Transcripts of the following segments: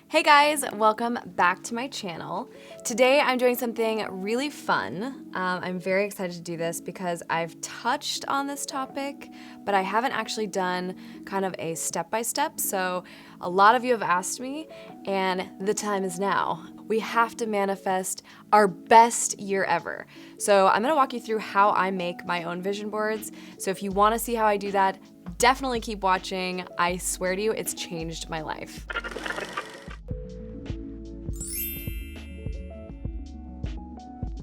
Hey guys, welcome back to my channel. Today I'm doing something really fun. I'm very excited to do this because I've touched on this topic, but I haven't actually done kind of a step-by-step. So a lot of you have asked me, and the time is now. We have to manifest our best year ever. So I'm gonna walk you through how I make my own vision boards. So if you wanna see how I do that, definitely keep watching. I swear to you, it's changed my life.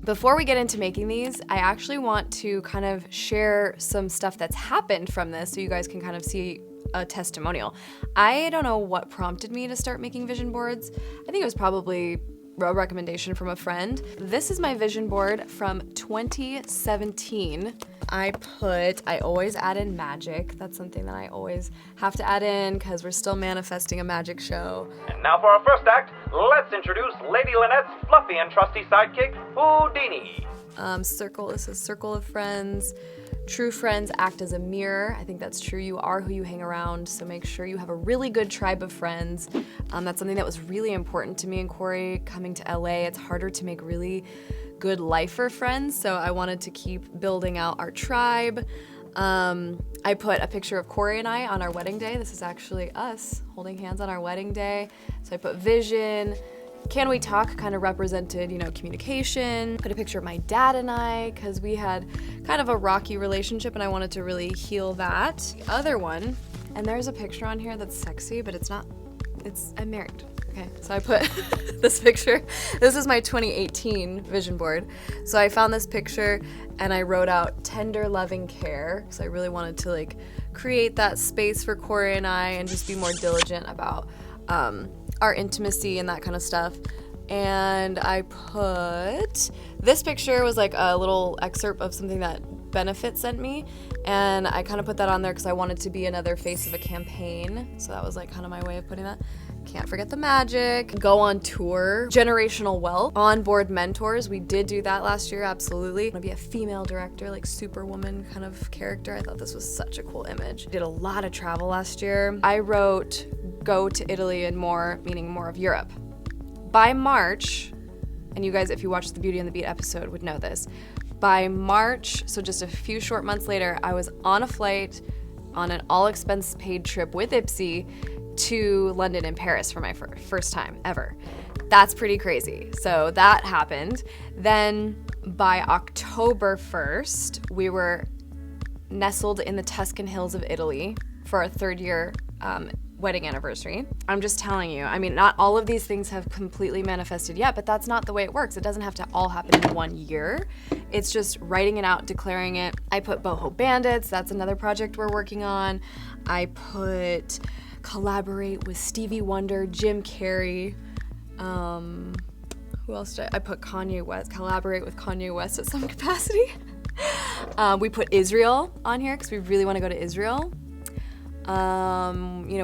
Before we get into making these, I actually want to kind of share some stuff that's happened from this so you guys can kind of see a testimonial. I don't know what prompted me to start making vision boards. I think it was probably a recommendation from a friend. This is my vision board from 2017. I always add in magic. That's something that I always have to add in because we're still manifesting a magic show. And now for our first act, let's introduce Lady Lynette's fluffy and trusty sidekick, Houdini. This is circle of friends. True friends act as a mirror. I think that's true. You are who you hang around, so make sure you have a really good tribe of friends. That's something that was really important to me and Corey coming to LA. It's harder to make really good lifer friends, so I wanted to keep building out our tribe. I put a picture of Corey and I on our wedding day. This is actually us holding hands on our wedding day. So I put vision. Can we talk kind of represented, communication. Put a picture of my dad and I because we had kind of a rocky relationship and I wanted to really heal that. The other one, and there's a picture on here that's sexy, but I'm married. Okay, so I put this picture. This is my 2018 vision board. So I found this picture and I wrote out tender loving care. So I really wanted to create that space for Corey and I and just be more diligent about our intimacy and that kind of stuff. And I put, this picture was like a little excerpt of something that Benefit sent me, and I kind of put that on there because I wanted to be another face of a campaign. So that was kind of my way of putting that. Can't forget the magic. Go on tour. Generational wealth. Onboard mentors. We did do that last year, absolutely. I want to be a female director, like Superwoman kind of character. I thought this was such a cool image. Did a lot of travel last year. I wrote go to Italy and more, meaning more of Europe. By March, and you guys, if you watched the Beauty and the Beat episode, would know this. By March, so just a few short months later, I was on a flight on an all-expense paid trip with Ipsy to London and Paris for my first time ever. That's pretty crazy. So that happened. Then by October 1st, we were nestled in the Tuscan hills of Italy for our third year wedding anniversary. I'm just telling you, not all of these things have completely manifested yet, but that's not the way it works. It doesn't have to all happen in 1 year. It's just writing it out, declaring it. I put Boho Bandits. That's another project we're working on. I put collaborate with Stevie Wonder, Jim Carrey. Who else did I put Kanye West, collaborate with Kanye West at some capacity. We put Israel on here because we really want to go to Israel.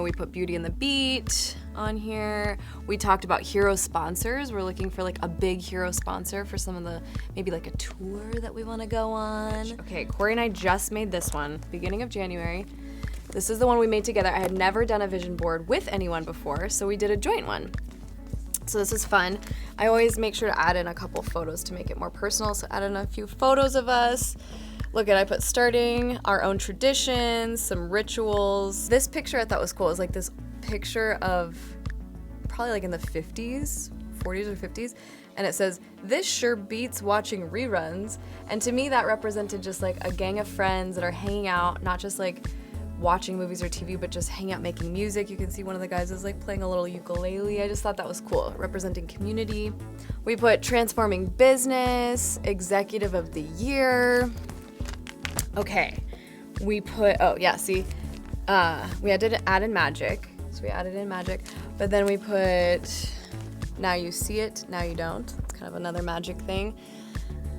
We put Beauty and the Beat on here. We talked about hero sponsors. We're looking for a big hero sponsor for some of the, maybe a tour that we want to go on. Okay, Corey and I just made this one, beginning of January. This is the one we made together. I had never done a vision board with anyone before, so we did a joint one. So this is fun. I always make sure to add in a couple photos to make it more personal, so add in a few photos of us. I put starting, our own traditions, some rituals. This picture I thought was cool. It was this picture of probably in the 40s or 50s. And it says, "This sure beats watching reruns." And to me, that represented just a gang of friends that are hanging out, not just watching movies or TV, but just hanging out making music. You can see one of the guys is playing a little ukulele. I just thought that was cool, representing community. We put transforming business, executive of the year. Okay, we put, we had to add in magic. So we added in magic, but then we put, now you see it, now you don't. It's kind of another magic thing.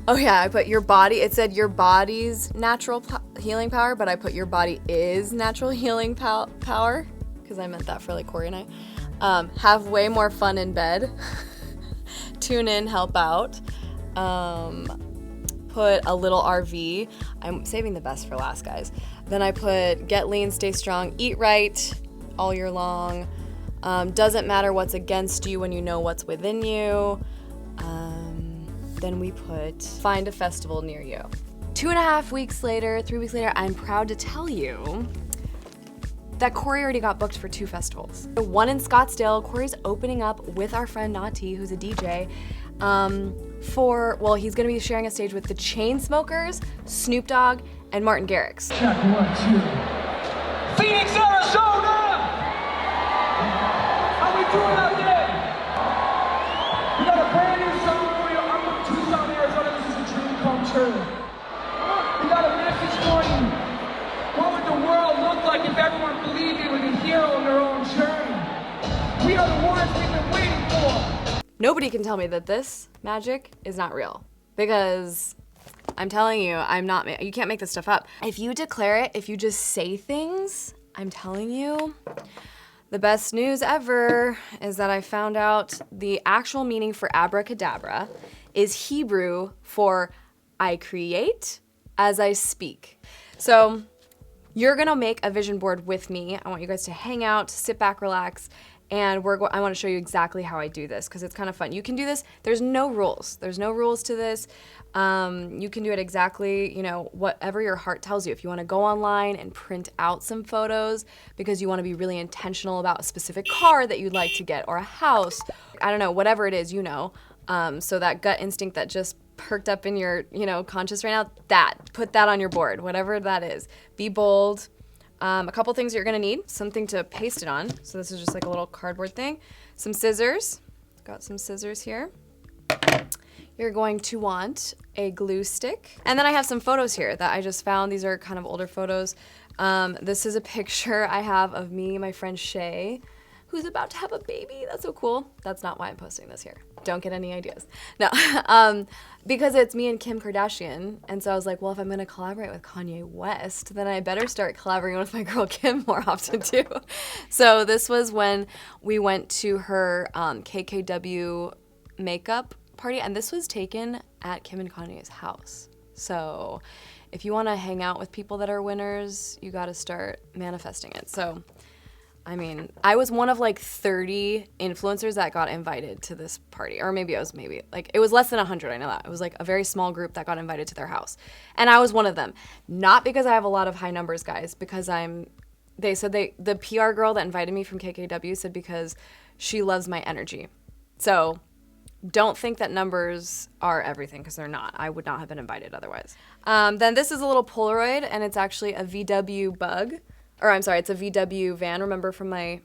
Oh yeah, I put your body, it said your body's natural healing power, but I put your body is natural healing power, because I meant that for Corey and I. Have way more fun in bed. Tune in, help out. Put a little RV. I'm saving the best for last, guys. Then I put get lean, stay strong, eat right all year long. Doesn't matter what's against you when you know what's within you. Then we put find a festival near you. 2.5 weeks later, 3 weeks later, I'm proud to tell you that Corey already got booked for 2 festivals. One in Scottsdale, Corey's opening up with our friend Nati, who's a DJ, he's gonna be sharing a stage with the Chainsmokers, Snoop Dogg, and Martin Garrix. Check 1, 2. Phoenix, Arizona! How we doing out there? We got a brand new song for you. I'm from Tucson, Arizona. This is a dream come true. We got a message for you. What would the world look like if everyone believed they were the hero on their own journey? We are the ones we've been waiting for. Nobody can tell me that this magic is not real, because I'm telling you, you can't make this stuff up. If you declare it, if you just say things, I'm telling you, the best news ever is that I found out the actual meaning for abracadabra is Hebrew for I create as I speak. So you're gonna make a vision board with me. I want you guys to hang out, sit back, relax, and I want to show you exactly how I do this because it's kind of fun. You can do this. There's no rules. There's no rules to this. You can do it exactly, whatever your heart tells you. If you want to go online and print out some photos because you want to be really intentional about a specific car that you'd like to get or a house, I don't know, whatever it is, so that gut instinct that just perked up in your, conscious right now, put that on your board, whatever that is. Be bold. A couple things you're gonna need, something to paste it on. So this is just like a little cardboard thing. Some scissors, got some scissors here. You're going to want a glue stick. And then I have some photos here that I just found. These are kind of older photos. This is a picture I have of me, my friend Shay, who's about to have a baby. That's so cool. That's not why I'm posting this here. Don't get any ideas. No, because it's me and Kim Kardashian. And so I was like, well, if I'm gonna collaborate with Kanye West, then I better start collaborating with my girl Kim more often too. So this was when we went to her KKW makeup party, and this was taken at Kim and Kanye's house. So if you wanna hang out with people that are winners, you gotta start manifesting it. So I was one of like 30 influencers that got invited to this party, or maybe it was less than 100, I know that. It was like a very small group that got invited to their house. And I was one of them. Not because I have a lot of high numbers, guys, because the PR girl that invited me from KKW said because she loves my energy. So don't think that numbers are everything, because they're not. I would not have been invited otherwise. Then this is a little Polaroid, and it's actually a VW bug. It's a VW van. Remember from my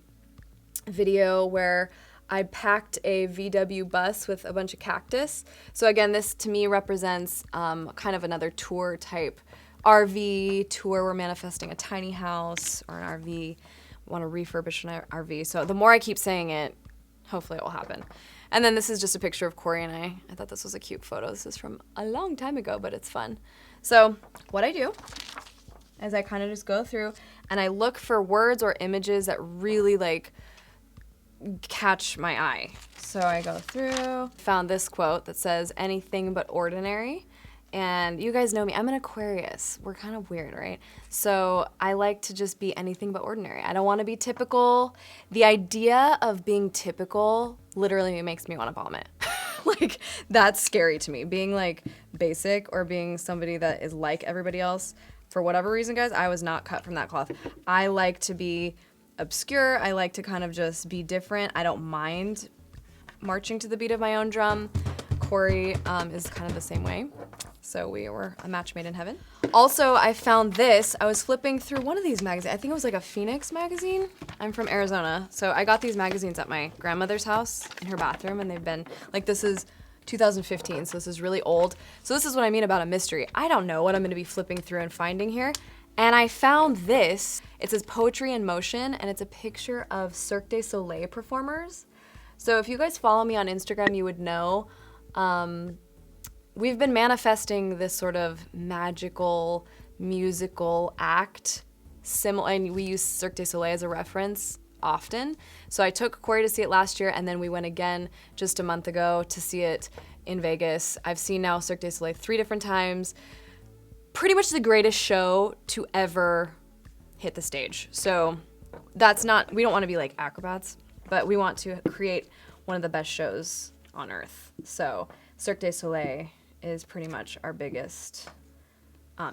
video where I packed a VW bus with a bunch of cactus? So again, this to me represents kind of another tour type RV tour. We're manifesting a tiny house or an RV. Want to refurbish an RV. So the more I keep saying it, hopefully it will happen. And then this is just a picture of Corey and I. I thought this was a cute photo. This is from a long time ago, but it's fun. So what I do is I kind of just go through and I look for words or images that really catch my eye. So I go through, found this quote that says, anything but ordinary. And you guys know me, I'm an Aquarius. We're kind of weird, right? So I like to just be anything but ordinary. I don't want to be typical. The idea of being typical literally makes me want to vomit. That's scary to me. Being basic or being somebody that is like everybody else, for whatever reason, guys, I was not cut from that cloth. I like to be obscure. I like to kind of just be different. I don't mind marching to the beat of my own drum. Corey is kind of the same way. So we were a match made in heaven. Also, I found this. I was flipping through one of these magazines. I think it was like a Phoenix magazine. I'm from Arizona. So I got these magazines at my grandmother's house in her bathroom, and they've been, this is 2015, so this is really old. So this is what I mean about a mystery. I don't know what I'm gonna be flipping through and finding here. And I found this. It says Poetry in Motion, and it's a picture of Cirque du Soleil performers. So if you guys follow me on Instagram, you would know we've been manifesting this sort of magical musical act. And we use Cirque du Soleil as a reference often. So I took Corey to see it last year, and then we went again just a month ago to see it in Vegas. I've seen now Cirque du Soleil 3 different times. Pretty much the greatest show to ever hit the stage. So we don't want to be like acrobats. but we want to create one of the best shows on earth. So Cirque du Soleil is pretty much our biggest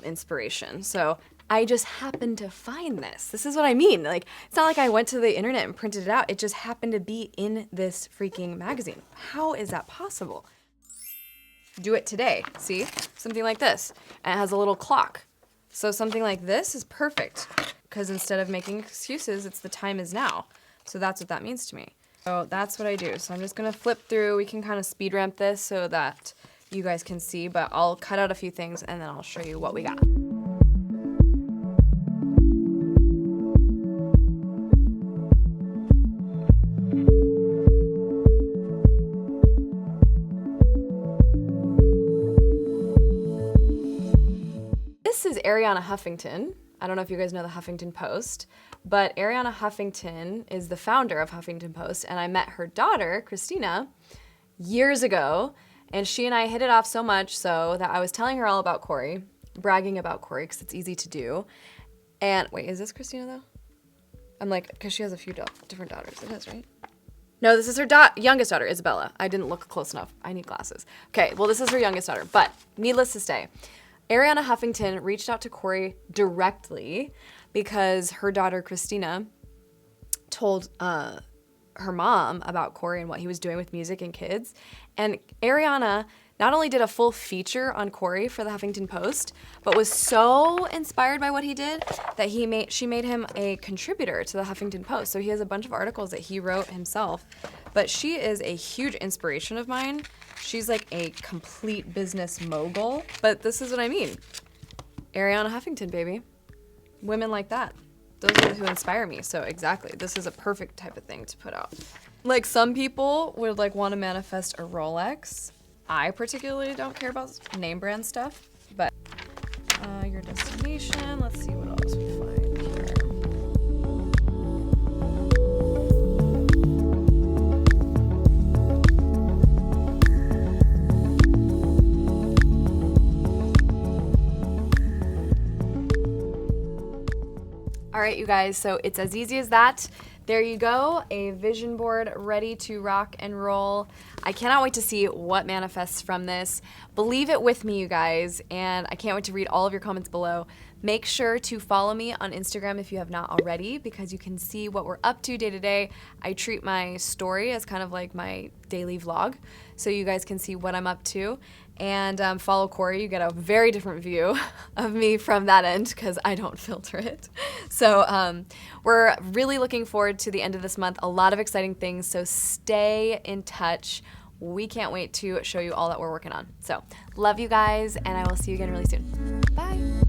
inspiration. So I just happened to find this. This is what I mean. Like, it's not like I went to the internet and printed it out. It just happened to be in this freaking magazine. How is that possible? Do it today. See? Something like this. And it has a little clock. So something like this is perfect because instead of making excuses, it's the time is now. So that's what that means to me. So that's what I do. So I'm just gonna flip through. We can kind of speed ramp this so that you guys can see, but I'll cut out a few things and then I'll show you what we got. This is Arianna Huffington. I don't know if you guys know the Huffington Post, but Arianna Huffington is the founder of Huffington Post, and I met her daughter, Christina, years ago, and she and I hit it off so much so that I was telling her all about Corey, bragging about Corey, because it's easy to do. And, wait, is this Christina, though? I'm like, because she has a few different daughters. It is, right? No, this is her youngest daughter, Isabella. I didn't look close enough. I need glasses. Okay, well, this is her youngest daughter, but needless to say, Arianna Huffington reached out to Corey directly because her daughter, Christina, told her mom about Corey and what he was doing with music and kids. And Arianna not only did a full feature on Corey for the Huffington Post, but was so inspired by what he did that she made him a contributor to the Huffington Post. So he has a bunch of articles that he wrote himself. But she is a huge inspiration of mine. She's like a complete business mogul. But this is what I mean. Arianna Huffington, baby. Women like that. Those are who inspire me. So exactly, this is a perfect type of thing to put out. Like some people would like want to manifest a Rolex. I particularly don't care about name brand stuff, but your destination, let's see what else we find here. All right, you guys, so it's as easy as that. There you go, a vision board ready to rock and roll. I cannot wait to see what manifests from this. Believe it with me, you guys, and I can't wait to read all of your comments below. Make sure to follow me on Instagram if you have not already, because you can see what we're up to day to day. I treat my story as kind of like my daily vlog, so you guys can see what I'm up to. And follow Corey. You get a very different view of me from that end because I don't filter it. So we're really looking forward to the end of this month. A lot of exciting things, so stay in touch. We can't wait to show you all that we're working on. So love you guys, and I will see you again really soon. Bye.